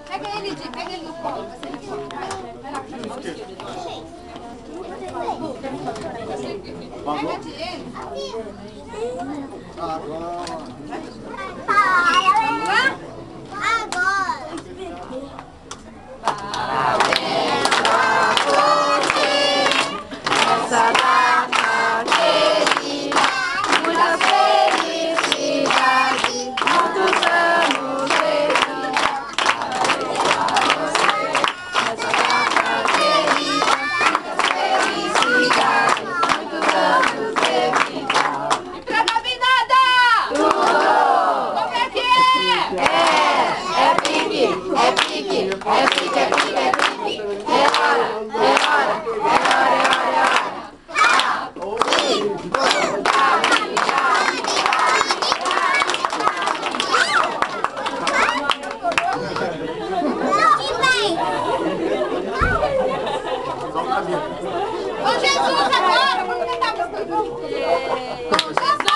Pega ele no colo. Você no colo. Vai lá, pega de ele. Parabéns pra você nessa data querida, muita felicidade, muitos anos de vida. Parabéns pra você nessa data querida, muita felicidade, muitos anos de vida. E pra novidade! Tudo! Como é que é? É pique, é pique, é pique, é pique, é pique. É hora, é hora, é hora, é hora, é hora. Com Jesus agora! Vamos cantar a música. Com Jesus!